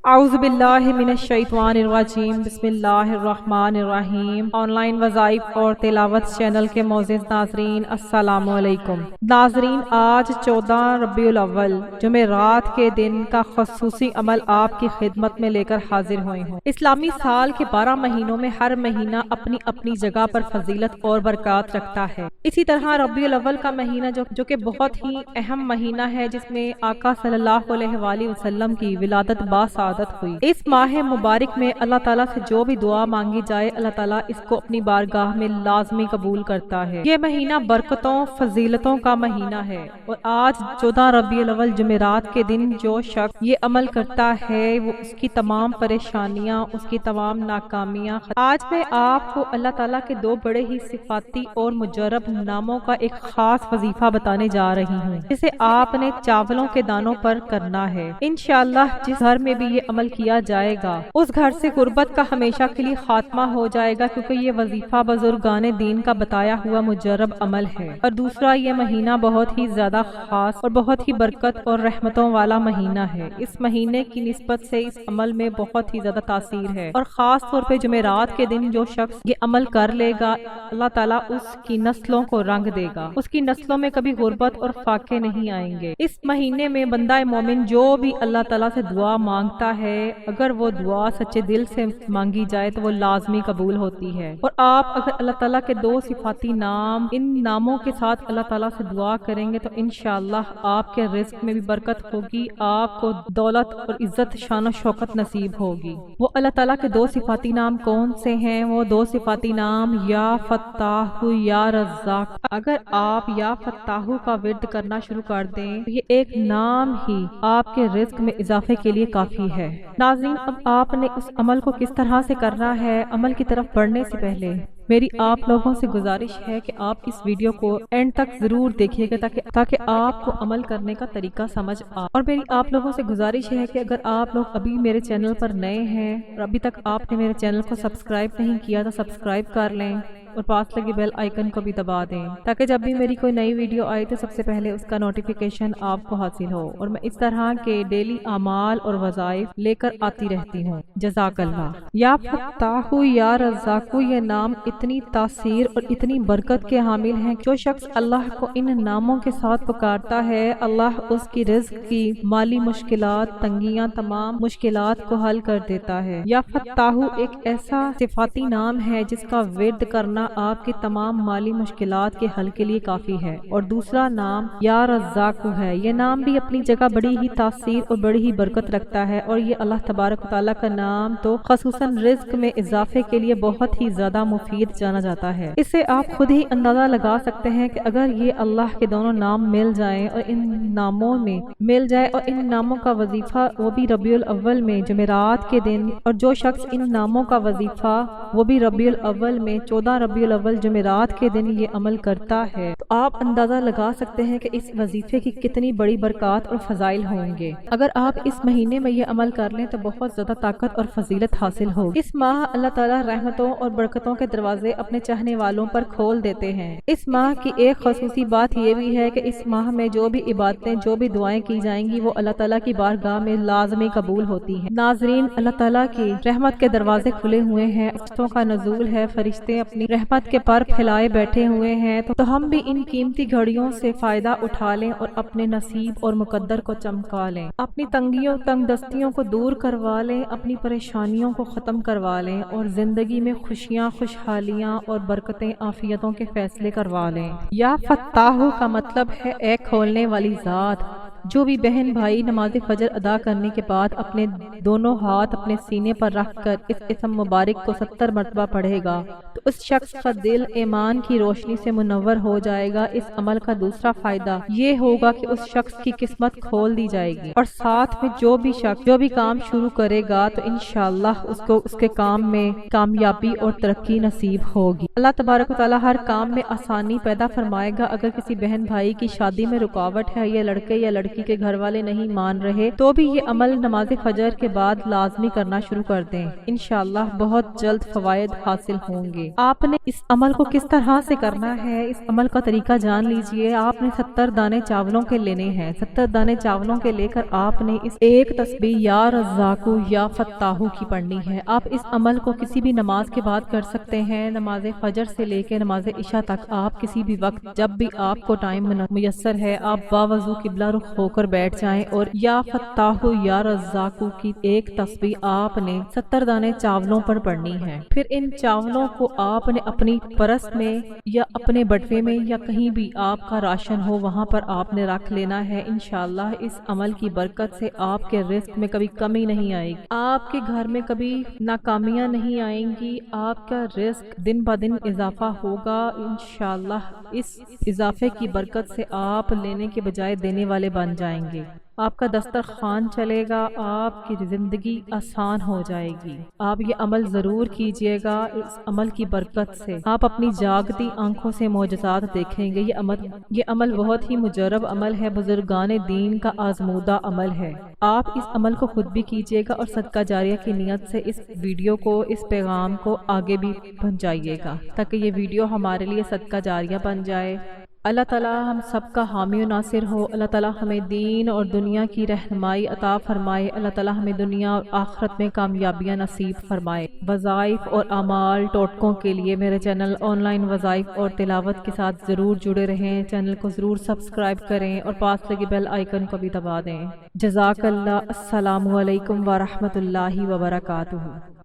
اعوذ باللہ من الشیطان الرجیم، بسم اللہ الرحمن الرحیم۔ آن لائن وظائف اور تلاوت چینل کے معزز ناظرین، السلام علیکم۔ ناظرین، آج 14 ربیع الاول جمعرات کے دن کا خصوصی عمل آپ کی خدمت میں لے کر حاضر ہوئے ہوں۔ اسلامی سال کے 12 مہینوں میں ہر مہینہ اپنی اپنی جگہ پر فضیلت اور برکات رکھتا ہے۔ اسی طرح ربیع الاول کا مہینہ جو کہ بہت ہی اہم مہینہ ہے، جس میں آقا صلی اللہ علیہ وآلہ وسلم کی ولادت باسعادت ہوئی۔ اس ماہ مبارک میں اللہ تعالیٰ سے جو بھی دعا مانگی جائے، اللہ تعالیٰ اس کو اپنی بارگاہ میں لازمی قبول کرتا ہے۔ یہ مہینہ برکتوں فضیلتوں کا مہینہ ہے، اور آج 14 ربیع الاول جمعرات کے دن جو شخص یہ عمل کرتا ہے، وہ اس کی تمام پریشانیاں، اس کی تمام ناکامیاں۔ آج میں آپ کو اللہ تعالیٰ کے 2 بڑے ہی صفاتی اور مجرب ناموں کا ایک خاص وظیفہ بتانے جا رہی ہوں، جسے آپ نے چاولوں کے دانوں پر کرنا ہے۔ انشاءاللہ جس گھر میں بھی یہ عمل کیا جائے گا، اس گھر سے غربت کا ہمیشہ کے لیے خاتمہ ہو جائے گا، کیونکہ یہ وظیفہ بزرگان دین کا بتایا ہوا مجرب عمل ہے۔ اور دوسرا، یہ مہینہ بہت ہی زیادہ خاص اور بہت ہی برکت اور رحمتوں والا مہینہ ہے۔ اس مہینے کی نسبت سے اس عمل میں بہت ہی زیادہ تاثیر ہے، اور خاص طور پہ جمعرات کے دن جو شخص یہ عمل کر لے گا، اللہ تعالیٰ اس کی نسلوں کو رنگ دے گا، اس کی نسلوں میں کبھی غربت اور فاقے نہیں آئیں گے۔ اس مہینے میں بندہ مومن جو بھی اللہ تعالیٰ سے دعا مانگتا ہے، اگر وہ دعا سچے دل سے مانگی جائے تو وہ لازمی قبول ہوتی ہے۔ اور آپ اگر اللہ تعالیٰ کے 2 صفاتی نام، ان ناموں کے ساتھ اللہ تعالیٰ سے دعا کریں گے تو انشاءاللہ آپ کے رزق میں بھی برکت ہوگی، آپ کو دولت اور عزت، شان و شوکت نصیب ہوگی۔ وہ اللہ تعالیٰ کے 2 صفاتی نام کون سے ہیں؟ وہ 2 صفاتی نام یا فتاح یا رزاق۔ اگر آپ یا فتاح کا ورد کرنا شروع کر دیں تو یہ ایک نام ہی آپ کے رزق میں اضافے کے لیے کافی ہے۔ ناظرین، اب آپ نے اس عمل کو کس طرح سے کرنا ہے؟ عمل کی طرف بڑھنے سے پہلے میری آپ لوگوں سے گزارش ہے کہ آپ اس ویڈیو کو اینڈ تک ضرور دیکھیے گا تاکہ آپ کو عمل کرنے کا طریقہ سمجھ آئے۔ اور میری آپ لوگوں سے گزارش ہے کہ اگر آپ لوگ ابھی میرے چینل پر نئے ہیں اور ابھی تک آپ نے میرے چینل کو سبسکرائب نہیں کیا تو سبسکرائب کر لیں، اور پاس لگی بیل آئیکن کو بھی دبا دیں، تاکہ جب بھی میری کوئی نئی ویڈیو آئے تو سب سے پہلے اس کا نوٹیفیکیشن آپ کو حاصل ہو۔ اور میں اس طرح کے ڈیلی اعمال اور وظائف لے کر آتی رہتی ہوں۔ جزاک اللہ۔ یا فتاح یا رزاق، یہ نام اتنی تاثیر اور اتنی برکت کے حامل ہیں، جو شخص اللہ کو ان ناموں کے ساتھ پکارتا ہے، اللہ اس کی رزق کی مالی مشکلات، تنگیاں، تمام مشکلات کو حل کر دیتا ہے۔ یا فتاح ایک ایسا صفاتی نام ہے جس کا ورد کرنا آپ کی تمام مالی مشکلات کے حل کے لیے کافی ہے۔ اور دوسرا نام یا رزاق ہے۔ یہ نام بھی اپنی جگہ بڑی ہی تاثیر اور بڑی ہی برکت رکھتا ہے، اور یہ اللہ تبارک و تعالیٰ کا نام تو خصوصاً رزق میں اضافے کے لیے بہت ہی زیادہ مفید جانا جاتا ہے۔ اس سے آپ خود ہی اندازہ لگا سکتے ہیں کہ اگر یہ اللہ کے دونوں نام مل جائیں اور ان ناموں میں مل جائے، اور ان ناموں کا وظیفہ وہ بھی ربیع الاول میں جمعرات کے دن، اور جو شخص ان ناموں کا وظیفہ وہ بھی ربیع الاول میں 14 ربیع الاول جمعرات کے دن یہ عمل کرتا ہے، تو آپ اندازہ لگا سکتے ہیں کہ اس وظیفے کی کتنی بڑی برکات اور فضائل ہوں گے۔ اگر آپ اس مہینے میں یہ عمل کر لیں تو بہت زیادہ طاقت اور فضیلت حاصل ہوگی۔ اس ماہ اللہ تعالیٰ رحمتوں اور برکتوں کے دروازے اپنے چاہنے والوں پر کھول دیتے ہیں۔ اس ماہ کی ایک خصوصی بات یہ بھی ہے کہ اس ماہ میں جو بھی عبادتیں، جو بھی دعائیں کی جائیں گی، وہ اللہ تعالیٰ کی بارگاہ میں لازمی قبول ہوتی ہیں۔ ناظرین، اللہ تعالیٰ کی رحمت کے دروازے کھلے ہوئے ہیں، فرشتوں کا نزول ہے، فرشتے اپنی رحمت کے پر پھیلائے بیٹھے ہوئے ہیں، تو ہم بھی ان قیمتی گھڑیوں سے فائدہ اٹھا لیں اور اپنے نصیب اور مقدر کو چمکا لیں، اپنی تنگیوں، تنگ دستیوں کو دور کروا لیں، اپنی پریشانیوں کو ختم کروا لیں، اور زندگی میں خوشیاں، خوشحالیاں اور برکتیں، عافیتوں کے فیصلے کروا لیں۔ یا فتاح کا مطلب ہے اے کھولنے والی ذات۔ جو بھی بہن بھائی نماز فجر ادا کرنے کے بعد اپنے دونوں ہاتھ اپنے سینے پر رکھ کر اس اسم مبارک کو 70 مرتبہ پڑھے گا تو اس شخص کا دل ایمان کی روشنی سے منور ہو جائے گا۔ اس عمل کا دوسرا فائدہ یہ ہوگا کہ اس شخص کی قسمت کھول دی جائے گی، اور ساتھ میں جو بھی شخص جو بھی کام شروع کرے گا تو انشاءاللہ اس کو اس کے کام میں کامیابی اور ترقی نصیب ہوگی۔ اللہ تبارک و تعالیٰ ہر کام میں آسانی پیدا فرمائے گا۔ اگر کسی بہن بھائی کی شادی میں رکاوٹ ہے، یا لڑکے یا لڑکی لڑکی کے گھر والے نہیں مان رہے تو بھی یہ عمل نماز فجر کے بعد لازمی کرنا شروع کر دیں، انشاءاللہ بہت جلد فوائد حاصل ہوں گے۔ آپ نے اس عمل کو کس طرح سے کرنا ہے، اس عمل کا طریقہ جان لیجئے۔ آپ نے 70 دانے چاولوں کے لینے ہیں۔ 70 دانے چاولوں کے لے کر آپ نے اس ایک تسبیح یا رزاقو یا فتاحو کی پڑھنی ہے۔ آپ اس عمل کو کسی بھی نماز کے بعد کر سکتے ہیں، نماز فجر سے لے کے نماز عشاء تک۔ آپ کسی بھی وقت جب بھی آپ کو ٹائم میسر ہے آپ باوضو قبلہ رخ ہو کر بیٹھ جائیں اور یا فتاحو یا رزاقو کی ایک تسبیح آپ نے 70 دانے چاولوں پر پڑھنی ہے۔ پھر ان چاولوں کو آپ نے اپنی پرس میں یا اپنے بٹوے میں یا کہیں بھی آپ کا راشن ہو وہاں پر آپ نے رکھ لینا ہے۔ انشاءاللہ اس عمل کی برکت سے آپ کے رزق میں کبھی کمی نہیں آئے گی، آپ کے گھر میں کبھی ناکامیاں نہیں آئیں گی، آپ کا رزق دن بہ دن اضافہ ہوگا۔ انشاءاللہ اس اضافے کی برکت سے آپ لینے کے بجائے دینے والے بن جائیں گے، آپ کا دسترخوان چلے گا، آپ کی زندگی آسان ہو جائے گی۔ آپ یہ عمل ضرور کیجئے گا، اس عمل کی برکت سے آپ اپنی جاگتی آنکھوں سے معجزات دیکھیں گے۔ یہ عمل بہت ہی مجرب عمل ہے، بزرگان دین کا آزمودہ عمل ہے۔ آپ اس عمل کو خود بھی کیجئے گا اور صدقہ جاریہ کی نیت سے اس ویڈیو کو، اس پیغام کو آگے بھی پہنچائیے گا تاکہ یہ ویڈیو ہمارے لیے صدقہ جاریہ بن جائے۔ اللہ تعالی ہم سب کا حامی و ناصر ہو۔ اللہ تعالی ہمیں دین اور دنیا کی رہنمائی عطا فرمائے۔ اللہ تعالی ہمیں دنیا اور آخرت میں کامیابیاں نصیب فرمائے۔ وظائف اور اعمال ٹوٹکوں کے لیے میرے چینل آن لائن وظائف اور تلاوت کے ساتھ ضرور جڑے رہیں۔ چینل کو ضرور سبسکرائب کریں اور پاس لگے بیل آئیکن کو بھی دبا دیں۔ جزاک اللہ۔ السلام علیکم ورحمۃ اللہ وبرکاتہ۔